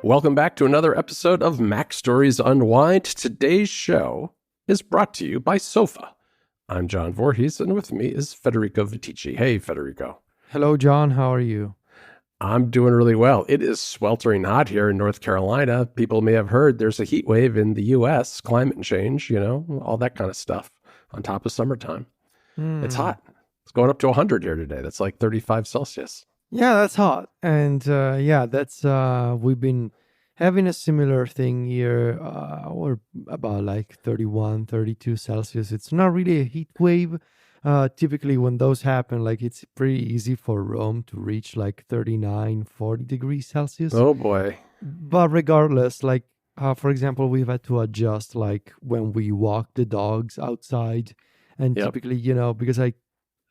Welcome back to another episode of Mac Stories Unwind. Today's show is brought to you by Sofa. I'm John Voorhees, and with me is Federico Vitici. Hey, Federico. Hello, John. How are you? I'm doing really well. It is sweltering hot here in North Carolina. People may have heard there's a heat wave in the U.S., climate change, all that kind of stuff on top of summertime. It's hot. It's going up to 100 here today. That's like 35 Celsius. Yeah, that's hot. And that's we've been having a similar thing here. We're about like 31, 32 Celsius. It's not really a heat wave. Typically when those happen, like it's pretty easy for Rome to reach like 39, 40 degrees Celsius. Oh boy. But regardless, like for example, we've had to adjust like when we walk the dogs outside. And typically, because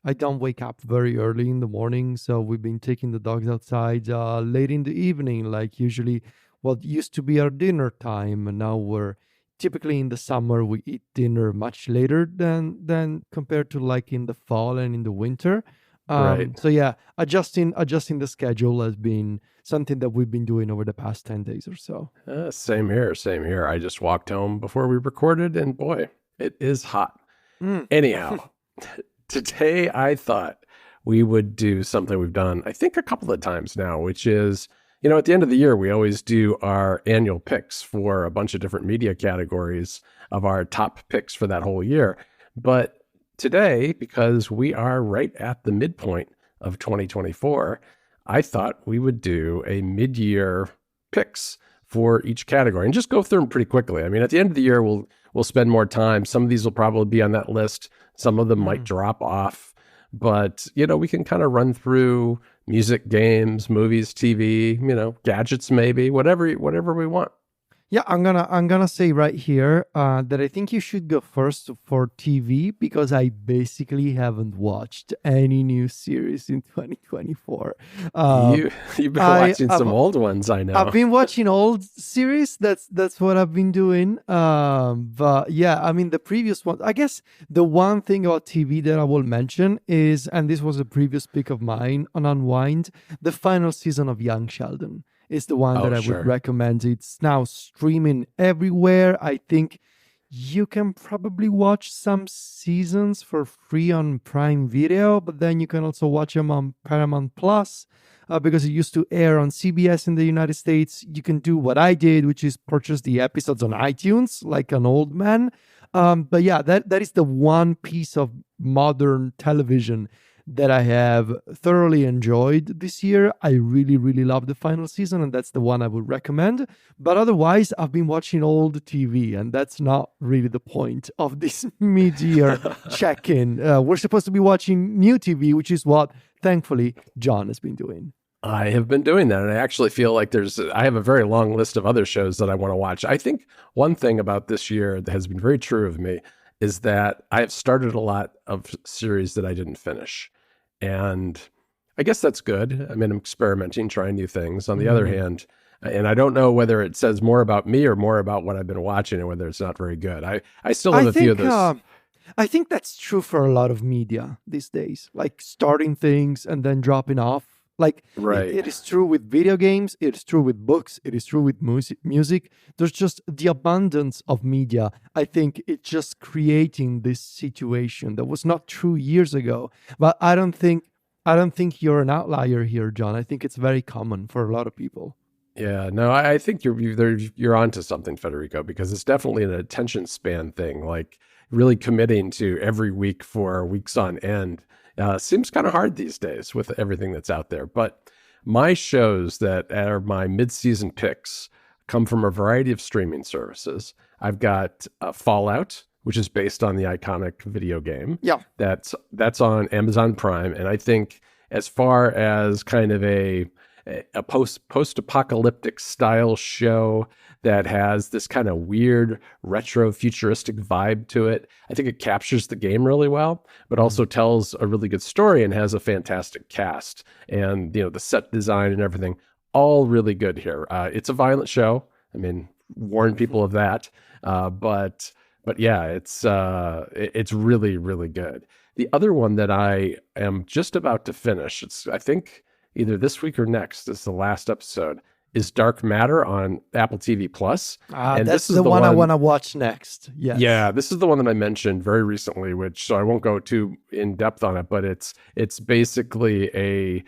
I don't wake up very early in the morning, so we've been taking the dogs outside late in the evening, like usually what used to be our dinner time, and now we're typically in the summer we eat dinner much later than compared to like in the fall and in the winter. Right. So yeah, adjusting the schedule has been something that we've been doing over the past 10 days or so. Same here. I just walked home before we recorded, and boy, it is hot. Anyhow. Today, I thought we would do something we've done, I think, a couple of times now, which is, at the end of the year, we always do our annual picks for a bunch of different media categories of our top picks for that whole year. But today, because we are right at the midpoint of 2024, I thought we would do a mid-year picks for each category and just go through them pretty quickly. I mean, at the end of the year, we'll spend more time. Some of these will probably be on that list. Some of them might drop off, but, we can kind of run through music, games, movies, TV, gadgets, maybe, whatever we want. Yeah, I'm gonna say right here that I think you should go first for TV because I basically haven't watched any new series in 2024. You've been watching some old ones, I know. I've been watching old series. That's what I've been doing. But yeah, I mean the previous one. I guess the one thing about TV that I will mention is, and this was a previous pick of mine on Unwind, the final season of Young Sheldon. Is the one that I would recommend. It's now streaming everywhere. I think you can probably watch some seasons for free on Prime Video, but then you can also watch them on Paramount Plus because it used to air on CBS in the United States. You can do what I did, which is purchase the episodes on iTunes like an old man. But yeah, that is the one piece of modern television that I have thoroughly enjoyed this year. I really, really love the final season, and that's the one I would recommend. But otherwise, I've been watching old TV, and that's not really the point of this mid-year check-in. We're supposed to be watching new TV, which is what, thankfully, John has been doing. I have been doing that, and I actually feel like I have a very long list of other shows that I want to watch. I think one thing about this year that has been very true of me is that I have started a lot of series that I didn't finish. And I guess that's good. I mean, I'm experimenting, trying new things. On the other hand, and I don't know whether it says more about me or more about what I've been watching and whether it's not very good. I still have a few of those. I think that's true for a lot of media these days, like starting things and then dropping off. Like it is true with video games, it is true with books, it is true with music. There's just the abundance of media. I think it's just creating this situation that was not true years ago. But I don't think you're an outlier here, John. I think it's very common for a lot of people. Yeah, no, I think you're onto something, Federico, because it's definitely an attention span thing. Like really committing to every week for weeks on end. Seems kind of hard these days with everything that's out there. But my shows that are my mid-season picks come from a variety of streaming services. I've got Fallout, which is based on the iconic video game. Yeah. That's on Amazon Prime. And I think as far as kind of a post-apocalyptic style show that has this kind of weird retro futuristic vibe to it, I think it captures the game really well, but also tells a really good story and has a fantastic cast. And, the set design and everything, all really good here. It's a violent show. I mean, warn people of that. But yeah, it's really, really good. The other one that I am just about to finish, I think either this week or next is the last episode, is Dark Matter on Apple TV Plus. And that's the one I want to watch next. Yes. Yeah, this is the one that I mentioned very recently, which so I won't go too in depth on it, but it's basically a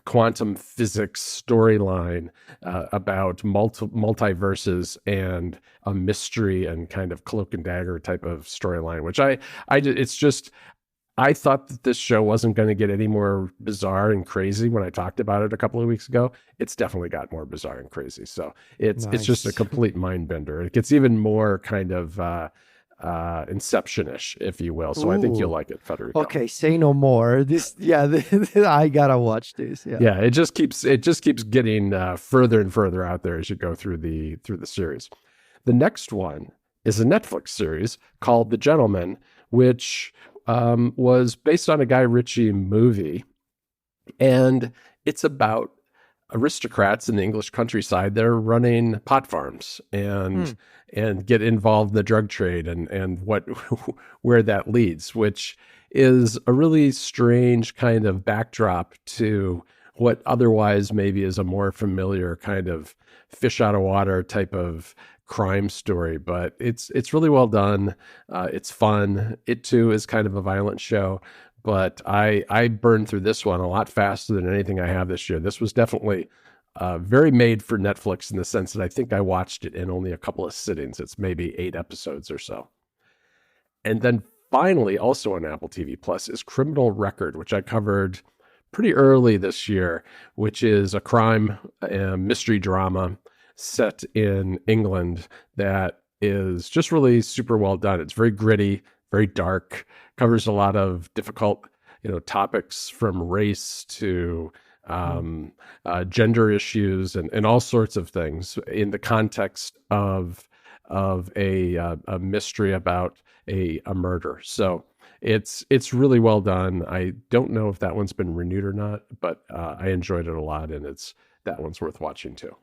quantum physics storyline about multiverses and a mystery and kind of cloak and dagger type of storyline, which it's just, I thought that this show wasn't going to get any more bizarre and crazy when I talked about it a couple of weeks ago. It's definitely got more bizarre and crazy. So it's just a complete mind bender. It gets even more kind of Inception-ish, if you will. So I think you'll like it, Federico. Okay, say no more. I gotta watch this. Yeah, it just keeps getting further and further out there as you go through the series. The next one is a Netflix series called The Gentleman, which was based on a Guy Ritchie movie, and it's about aristocrats in the English countryside that are running pot farms and get involved in the drug trade and what where that leads, which is a really strange kind of backdrop to what otherwise maybe is a more familiar kind of fish out of water type of crime story. But it's really well done. It's fun. It too is kind of a violent show, but I burned through this one a lot faster than anything I have this year. This was definitely very made for Netflix in the sense that I think I watched it in only a couple of sittings. It's maybe 8 episodes or so. And then finally, also on Apple TV Plus, is Criminal Record, which I covered pretty early this year, which is a crime mystery drama set in England that is just really super well done. It's very gritty, very dark, covers a lot of difficult, topics from race to gender issues and all sorts of things in the context of a mystery about a murder. So it's really well done. I don't know if that one's been renewed or not, but I enjoyed it a lot, and that one's worth watching too.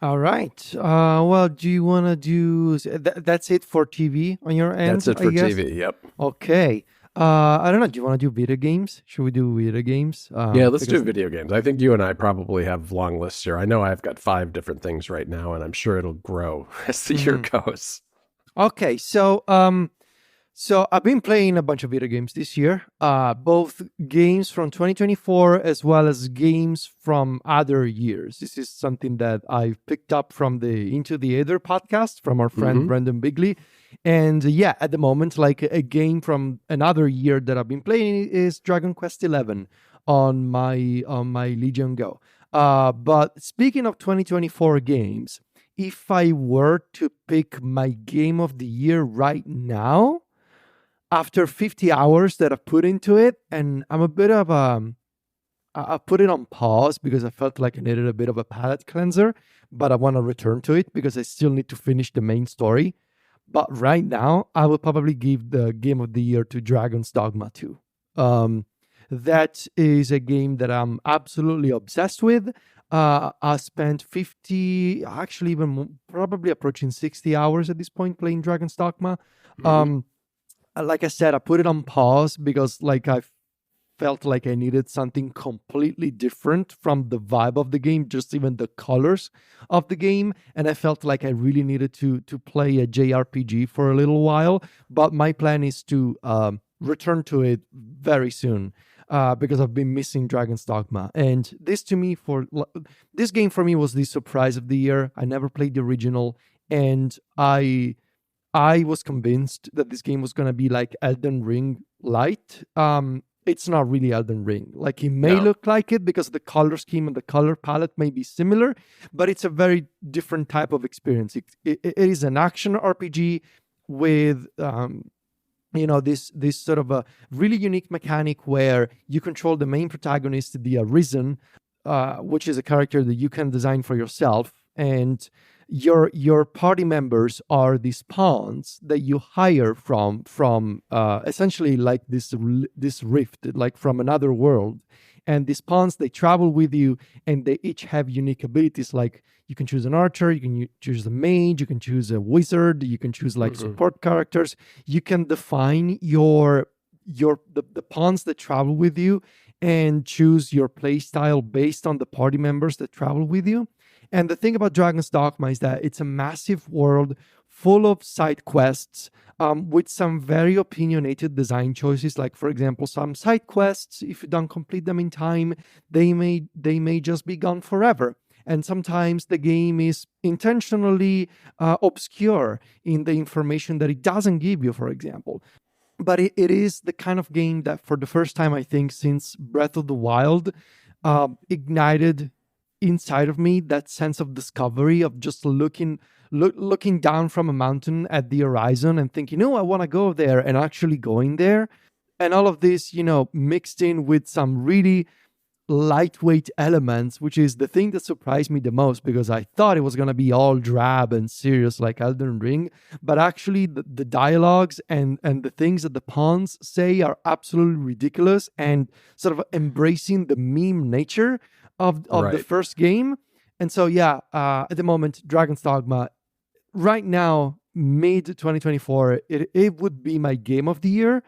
All right. Well, do you want to do... that's it for TV on your end? That's it for TV, yep. Okay. I don't know. Do you want to do video games? Should we do video games? Yeah, let's do video games. I think you and I probably have long lists here. I know I've got 5 different things right now, and I'm sure it'll grow as the year goes. Okay, so I've been playing a bunch of video games this year, both games from 2024 as well as games from other years. This is something that I picked up from the Into the Aether podcast from our friend Brendan Bigley. And yeah, at the moment, like a game from another year that I've been playing is Dragon Quest XI on my Legion Go. But speaking of 2024 games, if I were to pick my game of the year right now, after 50 hours that I've put into it, and I'm a bit of I put it on pause because I felt like I needed a bit of a palate cleanser, but I want to return to it because I still need to finish the main story. But right now, I will probably give the game of the year to Dragon's Dogma 2. That is a game that I'm absolutely obsessed with. I spent 50, actually even probably approaching 60 hours at this point playing Dragon's Dogma. Like I said, I put it on pause because I felt like I needed something completely different from the vibe of the game, just even the colors of the game. And I felt like I really needed to play a JRPG for a little while. But my plan is to return to it very soon because I've been missing Dragon's Dogma. And this game for me was the surprise of the year. I never played the original, and I was convinced that this game was going to be like Elden Ring light. It's not really Elden Ring. Like, it may look like it because the color scheme and the color palette may be similar, but it's a very different type of experience. It is an action RPG with, this sort of a really unique mechanic where you control the main protagonist, the Arisen, which is a character that you can design for yourself, and your party members are these pawns that you hire from essentially like this rift, like from another world. And these pawns, they travel with you, and they each have unique abilities. Like, you can choose an archer, you can choose a mage, you can choose a wizard, you can choose support characters. You can define the pawns that travel with you, and choose your play style based on the party members that travel with you. And the thing about Dragon's Dogma is that it's a massive world full of side quests, with some very opinionated design choices. Like, for example, some side quests, if you don't complete them in time, they may just be gone forever. And sometimes the game is intentionally obscure in the information that it doesn't give you, for example. But it is the kind of game that, for the first time, I think, since Breath of the Wild, ignited inside of me that sense of discovery, of just looking down from a mountain at the horizon and thinking, oh, I want to go there, and actually going there. And all of this, mixed in with some really lightweight elements, which is the thing that surprised me the most, because I thought it was going to be all drab and serious like Elden Ring. But actually, the dialogues and the things that the pawns say are absolutely ridiculous, and sort of embracing the meme nature of the first game. And so, yeah, at the moment, Dragon's Dogma, right now, mid 2024, it would be my game of the year.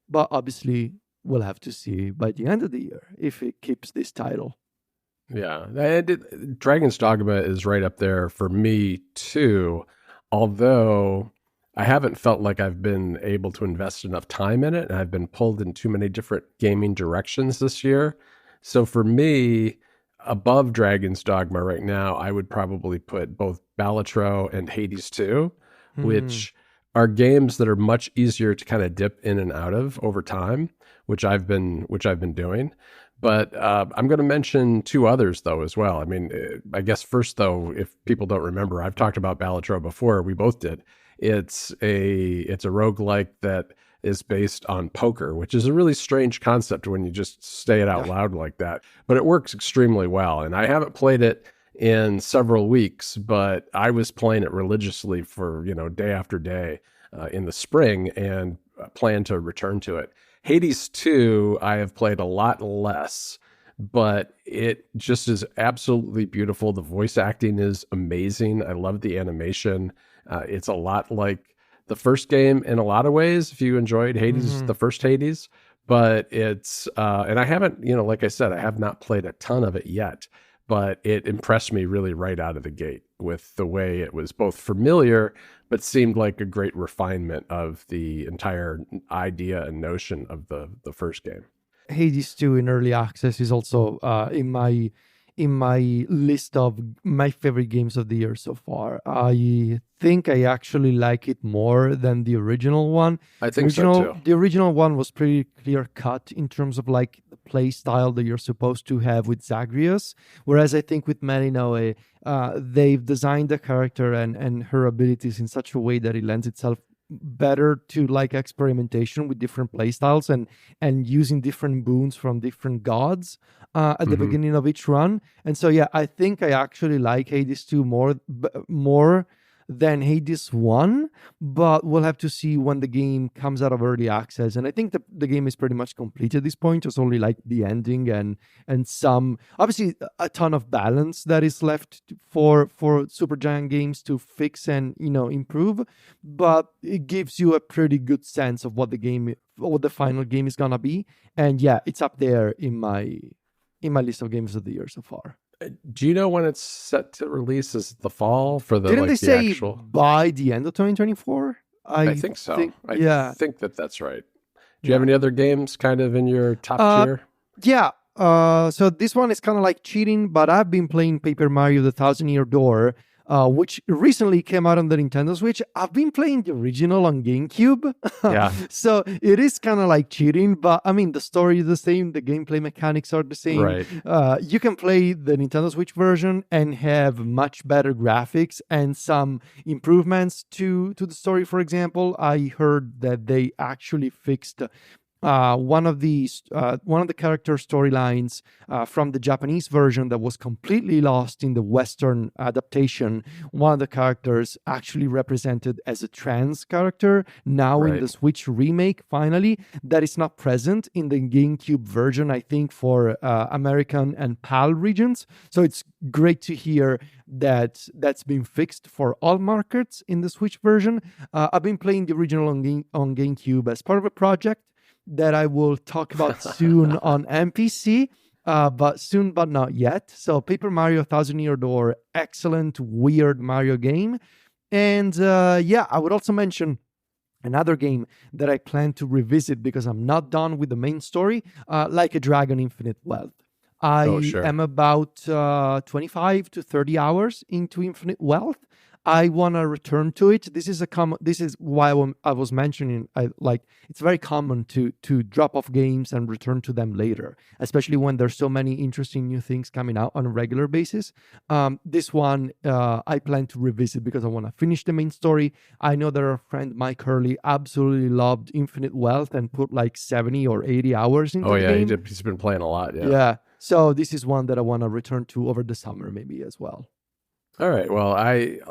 But obviously, we'll have to see by the end of the year if it keeps this title. Yeah, Dragon's Dogma is right up there for me too, although I haven't felt like I've been able to invest enough time in it, and I've been pulled in too many different gaming directions this year. So for me, above Dragon's Dogma right now, I would probably put both Balatro and Hades 2, which are games that are much easier to kind of dip in and out of over time, which I've been doing. But I'm going to mention two others though as well. I mean, I guess first though, if people don't remember, I've talked about Balatro before. We both did. It's a roguelike that is based on poker, which is a really strange concept when you just say it out loud like that. But it works extremely well, and I haven't played it in several weeks, but I was playing it religiously for, day after day in the spring, and plan to return to it. Hades 2, I have played a lot less, but it just is absolutely beautiful. The voice acting is amazing. I love the animation. It's a lot like the first game in a lot of ways, if you enjoyed Hades, the first Hades. But it's, and I haven't, like I said, I have not played a ton of it yet, but it impressed me really right out of the gate with the way it was both familiar, but seemed like a great refinement of the entire idea and notion of the first game. Hades 2 in early access is also in my list of my favorite games of the year so far. I think I actually like it more than the original one. I think so too. The original one was pretty clear cut in terms of like the play style that you're supposed to have with Zagreus, whereas I think with Melinoe, they've designed the character and her abilities in such a way that it lends itself better to like experimentation with different playstyles and using different boons from different gods at the beginning of each run. And so, yeah, I think I actually like Hades 2 more than Hades 1, but we'll have to see when the game comes out of early access. And I think the game is pretty much complete at this point. It's only like the ending and some, obviously, a ton of balance that is left for Supergiant Games to fix and, improve. But it gives you a pretty good sense of what the final game is gonna be. And yeah, it's up there in my list of games of the year so far. Do you know when it's set to release? Is it the fall for the? Didn't they say actual... by the end of 2024? I think so. I think that's right. Do you have any other games kind of in your top tier? Yeah. So this one is kind of like cheating, but I've been playing Paper Mario: The Thousand Year Door, which recently came out on the Nintendo Switch. I've been playing the original on GameCube. Yeah. So it is kind of like cheating, but I mean, the story is the same. The gameplay mechanics are the same. Right. You can play the Nintendo Switch version and have much better graphics and some improvements to the story. For example, I heard that they actually fixed one of the character storylines from the Japanese version that was completely lost in the Western adaptation. One of the characters actually represented as a trans character now in the Switch remake. Finally, that is not present in the GameCube version, I think, for American and PAL regions. So it's great to hear that that's been fixed for all markets in the Switch version. I've been playing the original on GameCube as part of a project that I will talk about soon on NPC, but soon but not yet. So Paper Mario Thousand Year Door, excellent, weird Mario game. And I would also mention another game that I plan to revisit because I'm not done with the main story, Like a Dragon Infinite Wealth. Oh, I sure. am about 25 to 30 hours into Infinite Wealth. I want to return to it. This is why I was mentioning, it's very common to drop off games and return to them later, especially when there's so many interesting new things coming out on a regular basis. This one I plan to revisit because I want to finish the main story. I know that our friend Mike Hurley absolutely loved Infinite Wealth and put like 70 or 80 hours into Oh, the yeah, game. he's been playing a lot, yeah. Yeah. So this is one that I want to return to over the summer maybe as well. All right. Well,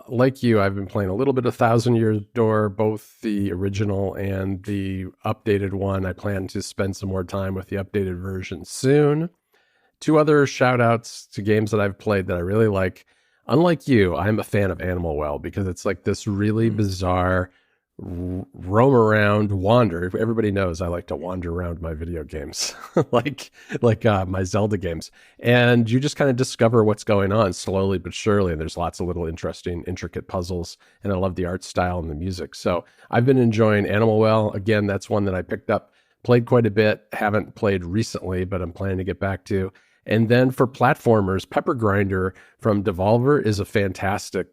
like you, I've been playing a little bit of Thousand Year Door, both the original and the updated one. I plan to spend some more time with the updated version soon. Two other shout outs to games that I've played that I really like. Unlike you, I'm a fan of Animal Well because it's like this really bizarre roam around, wander. Everybody knows I like to wander around my video games, like my Zelda games, and you just kind of discover what's going on slowly but surely. And there's lots of little interesting, intricate puzzles, and I love the art style and the music. So I've been enjoying Animal Well. Again, that's one that I picked up, played quite a bit. Haven't played recently, but I'm planning to get back to. And then for platformers, Pepper Grinder from Devolver is a fantastic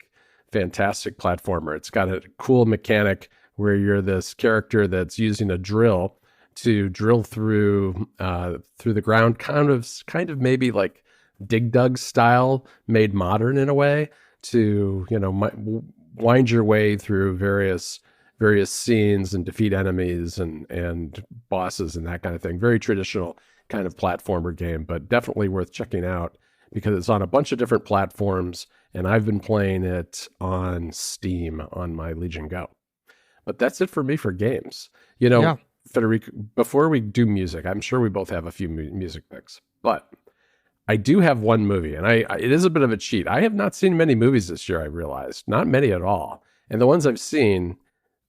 platformer. It's got a cool mechanic where you're this character that's using a drill to drill through the ground, kind of maybe like Dig Dug style, made modern in a way, to wind your way through various scenes and defeat enemies and bosses and that kind of thing. Very traditional kind of platformer game, but definitely worth checking out because it's on a bunch of different platforms, and I've been playing it on Steam on my Legion Go. But that's it for me for games. Yeah. Federico, before we do music, I'm sure we both have a few music picks, but I do have one movie, and it is a bit of a cheat. I have not seen many movies this year, I realized. Not many at all. And the ones I've seen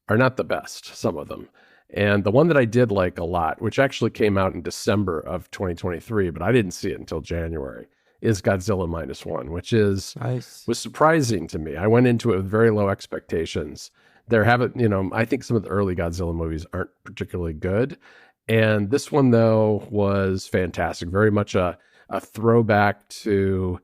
are not the best, some of them. And the one that I did like a lot, which actually came out in December of 2023, but I didn't see it until January, is Godzilla -1, which was surprising to me. I went into it with very low expectations. I think some of the early Godzilla movies aren't particularly good. And this one, though, was fantastic. Very much a throwback to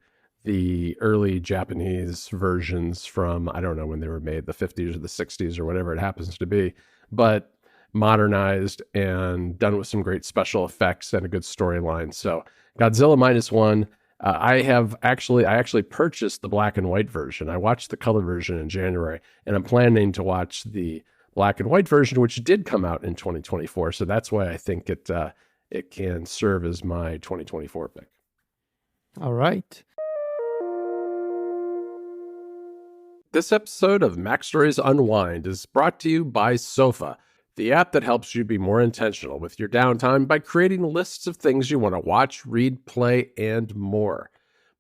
the early Japanese versions from, I don't know when they were made, the 50s or the 60s or whatever it happens to be, but modernized and done with some great special effects and a good storyline. So Godzilla -1, I actually purchased the black and white version. I watched the color version in January, and I'm planning to watch the black and white version, which did come out in 2024. So that's why I think it can serve as my 2024 pick. All right. This episode of Mac Stories Unwind is brought to you by Sofa, the app that helps you be more intentional with your downtime by creating lists of things you want to watch, read, play, and more.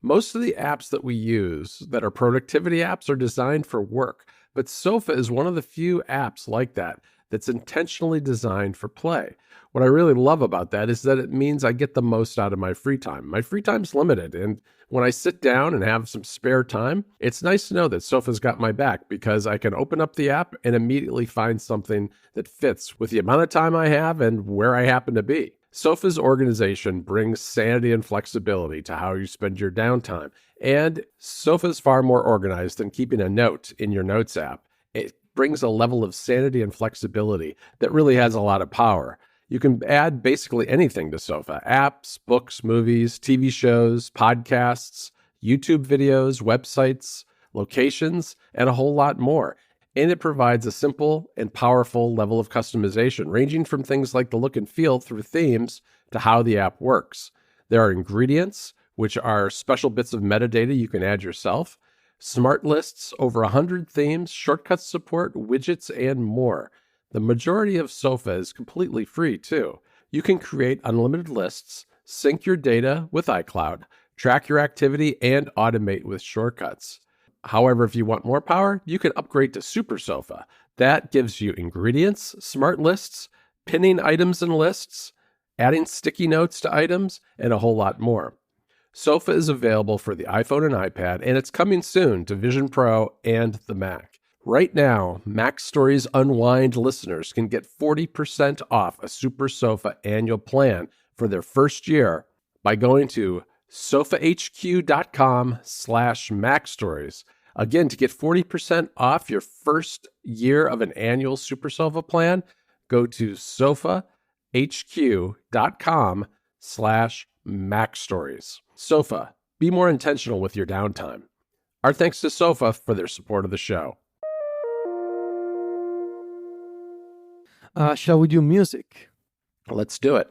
Most of the apps that we use that are productivity apps are designed for work, but Sofa is one of the few apps like that that's intentionally designed for play. What I really love about that is that it means I get the most out of my free time. My free time's limited, and when I sit down and have some spare time, it's nice to know that Sofa's got my back because I can open up the app and immediately find something that fits with the amount of time I have and where I happen to be. Sofa's organization brings sanity and flexibility to how you spend your downtime, and Sofa's far more organized than keeping a note in your Notes app. It brings a level of sanity and flexibility that really has a lot of power. You can add basically anything to Sofa: apps, books, movies, TV shows, podcasts, YouTube videos, websites, locations, and a whole lot more. And it provides a simple and powerful level of customization, ranging from things like the look and feel through themes to how the app works. There are ingredients, which are special bits of metadata you can add yourself, smart lists, over 100 themes, shortcuts support, widgets, and more. The majority of Sofa is completely free, too. You can create unlimited lists, sync your data with iCloud, track your activity, and automate with shortcuts. However, if you want more power, you can upgrade to Super Sofa. That gives you ingredients, smart lists, pinning items and lists, adding sticky notes to items, and a whole lot more. Sofa is available for the iPhone and iPad, and it's coming soon to Vision Pro and the Mac. Right now, Mac Stories Unwind listeners can get 40% off a Super Sofa annual plan for their first year by going to sofahq.com/MacStories. Again, to get 40% off your first year of an annual Super Sofa plan, go to sofahq.com/MacStories. Sofa, be more intentional with your downtime. Our thanks to Sofa for their support of the show. Shall we do music? Let's do it.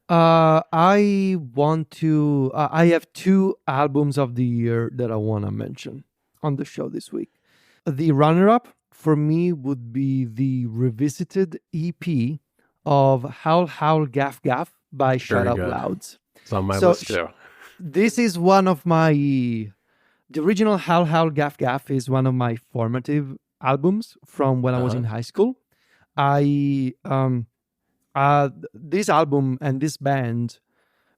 I want to. I have two albums of the year that I want to mention on the show this week. The runner-up for me would be the revisited EP of Howl Howl Gaff Gaff by Shout Out Louds. It's on my list too. This is one of my. The original Howl Howl Gaff Gaff is one of my formative albums from when I was in high school. This album and this band,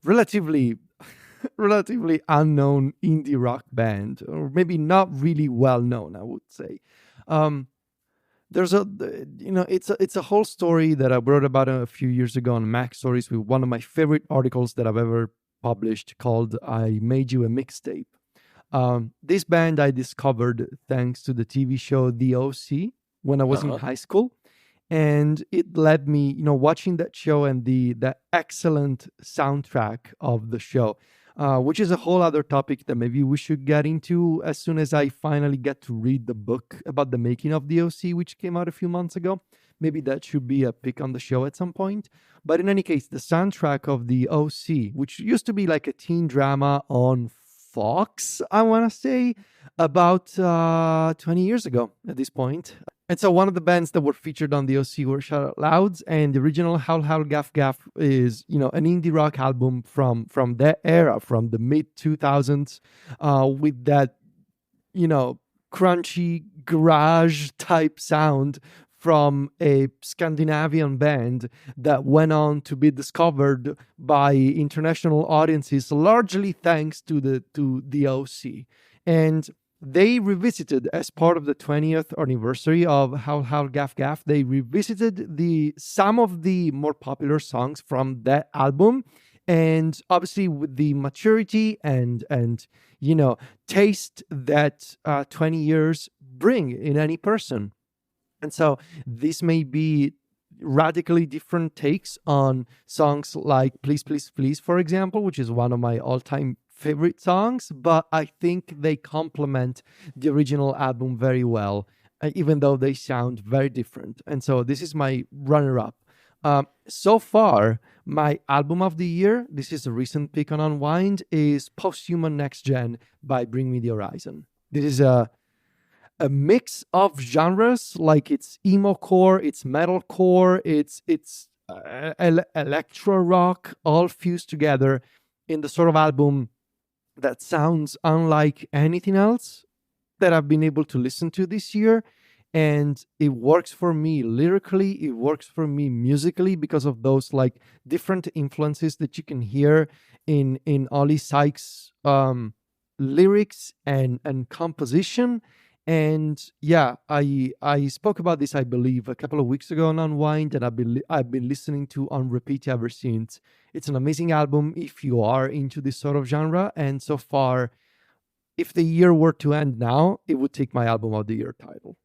relatively unknown indie rock band, or maybe not really well known, I would say. There's it's a whole story that I wrote about a few years ago on Mac Stories with one of my favorite articles that I've ever published called "I Made You a Mixtape." This band I discovered thanks to the TV show The O.C. when I was in high school. And it led me, watching that show and the excellent soundtrack of the show, which is a whole other topic that maybe we should get into as soon as I finally get to read the book about the making of the OC, which came out a few months ago. Maybe that should be a pick on the show at some point. But in any case, the soundtrack of the OC, which used to be like a teen drama on Fox, I want to say, about 20 years ago at this point. And so one of the bands that were featured on the OC were Shout Out Louds, and the original Howl Howl Gaff Gaff is, an indie rock album from that era, from the mid-2000s, with that, crunchy garage type sound from a Scandinavian band that went on to be discovered by international audiences, largely thanks to the OC. And they revisited, as part of the 20th anniversary of Howl Howl Gaff Gaff, they revisited some of the more popular songs from that album, and obviously with the maturity and taste that 20 years bring in any person. And so this may be radically different takes on songs like Please, Please, Please, for example, which is one of my all-time favorite songs, but I think they complement the original album very well, even though they sound very different. And so this is my runner-up. So far, my album of the year, this is a recent pick on Unwind, is Posthuman Next Gen by Bring Me the Horizon. This is a mix of genres, like it's emo core, it's metalcore, it's electro rock, all fused together in the sort of album that sounds unlike anything else that I've been able to listen to this year. And it works for me lyrically, it works for me musically because of those like different influences that you can hear in Oli Sykes' lyrics and composition. And yeah, I spoke about this, I believe, a couple of weeks ago on Unwind, and I've been listening to on repeat ever since. It's an amazing album if you are into this sort of genre. And so far, if the year were to end now, it would take my album of the year title.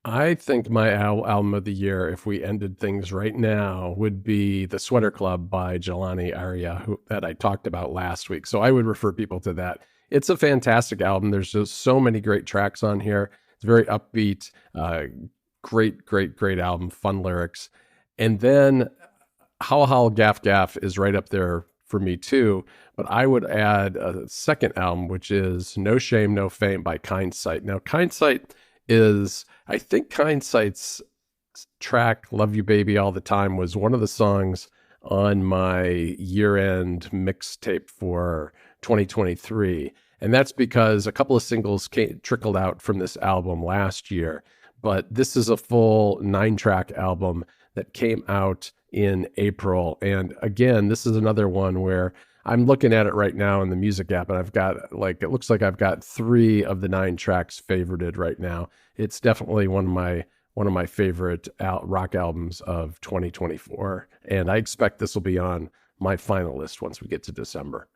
I think my album of the year, if we ended things right now, would be The Sweater Club by Jelani Aria, that I talked about last week. So I would refer people to that. It's a fantastic album. There's just so many great tracks on here. It's very upbeat, great album, fun lyrics. And then Howl Howl Gaff Gaff is right up there for me too. But I would add a second album, which is No Shame, No Fame by Kindsight. Now, Kindsight is, I think Kindsight's track, Love You Baby All the Time, was one of the songs on my year-end mixtape for 2023. And that's because a couple of singles trickled out from this album last year. But this is a full 9-track album that came out in April. And again, this is another one where I'm looking at it right now in the music app, and I've got like, it looks like I've got 3 of the 9 tracks favorited right now. It's definitely one of my favorite rock albums of 2024, and I expect this will be on my final list once we get to December.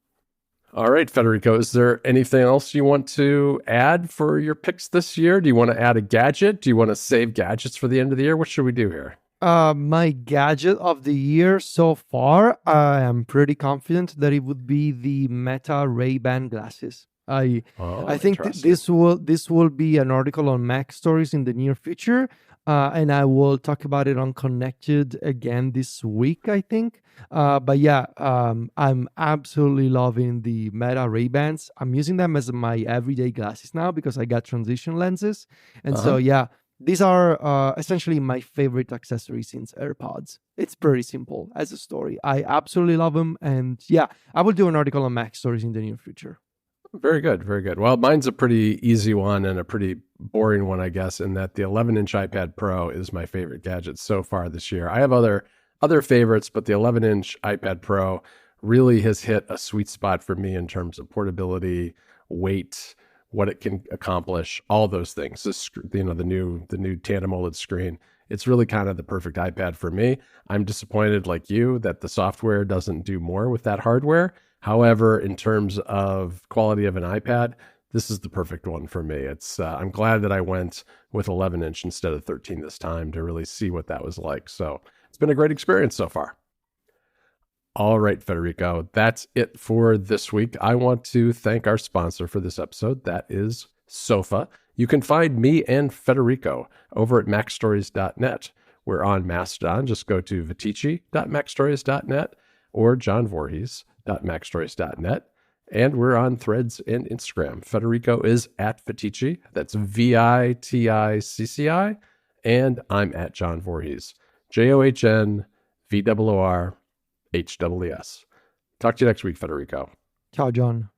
All right, Federico, is there anything else you want to add for your picks this year? Do you want to add a gadget? Do you want to save gadgets for the end of the year? What should we do here? My gadget of the year so far, I am pretty confident that it would be the Meta Ray-Ban glasses. I think this will be an article on Mac Stories in the near future, and I will talk about it on Connected again this week, I think. But yeah, I'm absolutely loving the Meta Ray-Bans. I'm using them as my everyday glasses now because I got transition lenses, and so yeah. These are essentially my favorite accessory since AirPods. It's pretty simple as a story. I absolutely love them. And yeah, I will do an article on Mac Stories in the near future. Very good. Very good. Well, mine's a pretty easy one and a pretty boring one, I guess, in that the 11-inch iPad Pro is my favorite gadget so far this year. I have other favorites, but the 11-inch iPad Pro really has hit a sweet spot for me in terms of portability, weight, what it can accomplish, all those things. This, the new tandem OLED screen. It's really kind of the perfect iPad for me. I'm disappointed, like you, that the software doesn't do more with that hardware. However, in terms of quality of an iPad, this is the perfect one for me. It's I'm glad that I went with 11-inch instead of 13 this time to really see what that was like. So it's been a great experience so far. All right, Federico, that's it for this week. I want to thank our sponsor for this episode. That is Sofa. You can find me and Federico over at MacStories.net. We're on Mastodon. Just go to Viticci.MacStories.net or JohnVorhees.MacStories.net. And we're on Threads and Instagram. Federico is at Viticci. That's VITICCI. And I'm at John Voorhees. JOHNVOORHWS. Talk to you next week, Federico. Ciao, John.